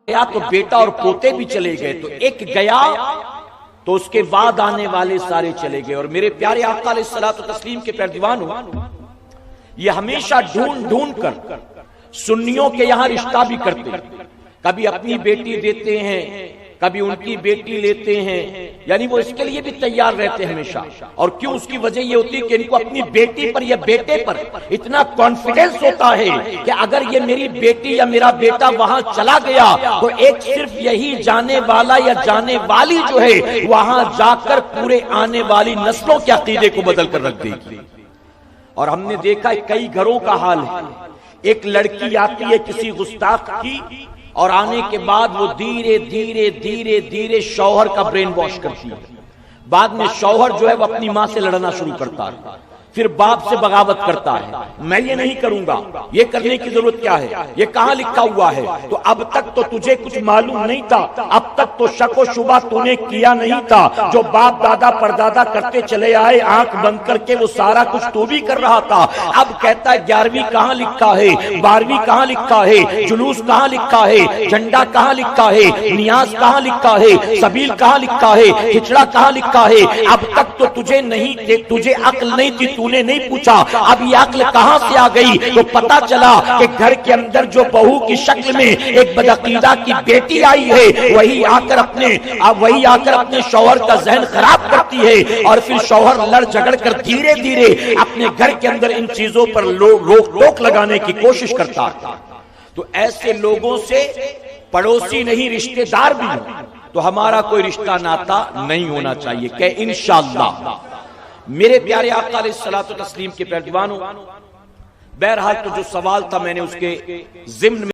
گیا تو بیٹا اور پوتے بھی چلے گئے، تو ایک گیا تو اس کے بعد آنے والے سارے چلے گئے۔ اور میرے پیارے آقا علیہ الصلوۃ والتسلیم کے پیروانوں، یہ ہمیشہ ڈھونڈ ڈھونڈ کر سنیوں کے یہاں رشتہ بھی کرتے، کبھی اپنی بیٹی دیتے ہیں، کبھی ان کی بیٹی لیتے ہیں، یعنی وہ اس کے لیے بھی تیار رہتے ہیں ہمیشہ۔ اور کیوں؟ اس کی وجہ یہ ہوتی ہے کہ ان کو اپنی بیٹی پر یا بیٹے پر اتنا کانفیڈنس ہوتا ہے کہ اگر یہ میری بیٹی یا میرا بیٹا وہاں چلا گیا تو ایک صرف یہی جانے والا یا جانے والی جو ہے وہاں جا کر پورے آنے والی نسلوں کے عقیدے کو بدل کر رکھ دے گی۔ اور ہم نے دیکھا ہے کئی گھروں کا حال ہے، ایک لڑکی آتی ہے کسی گستاخ کی، اور آنے کے بعد وہ دھیرے دھیرے دھیرے دھیرے شوہر کا برین واش کرتی ہے۔ بعد میں شوہر جو ہے وہ اپنی ماں سے لڑنا شروع کرتا ہے، پھر باپ سے بغاوت کرتا ہے، میں یہ نہیں کروں گا، یہ کرنے کی ضرورت کیا ہے، یہ کہاں لکھا ہوا ہے؟ تو اب تک تو تجھے کچھ معلوم نہیں تھا، اب تک تو شک و شبہ تو نے کیا نہیں تھا، جو باپ دادا پردادا کرتے چلے آئے آنکھ بند کر کے وہ سارا کچھ تو بھی کر رہا تھا۔ اب کہتا ہے 11ویں کہاں لکھا ہے، 12ویں کہاں لکھا ہے، جلوس کہاں لکھا ہے، جھنڈا کہاں لکھا ہے، نیاز کہاں لکھا ہے، سبیل کہاں لکھا ہے، کھچڑا کہاں لکھا ہے؟ اب تک تو تجھے عقل نہیں تھی، تو نے نہیں پوچھا، اب یہ عقل کہاں سے آ گئی؟ تو پتا چلا کہ گھر کے اندر جو بہو کی شکل میں ایک بدعقیدہ کی بیٹی آئی ہے، وہی آ کر اپنے شوہر کا ذہن خراب کرتی ہے، اور پھر شوہر لڑ جھگڑ کر دھیرے دھیرے اپنے گھر کے اندر ان چیزوں پر روک ٹوک لگانے کی کوشش کرتا ہے۔ تو ایسے لوگوں سے پڑوسی نہیں رشتہ دار بھی ہوں تو ہمارا کوئی رشتہ ناتا نہیں ہونا چاہیے کہ انشاءاللہ۔ میرے پیارے آقا علیہ الصلوۃ والتسلیم کے پیروانوں، بہرحال تو جو سوال تھا میں نے اس کے ضمن میں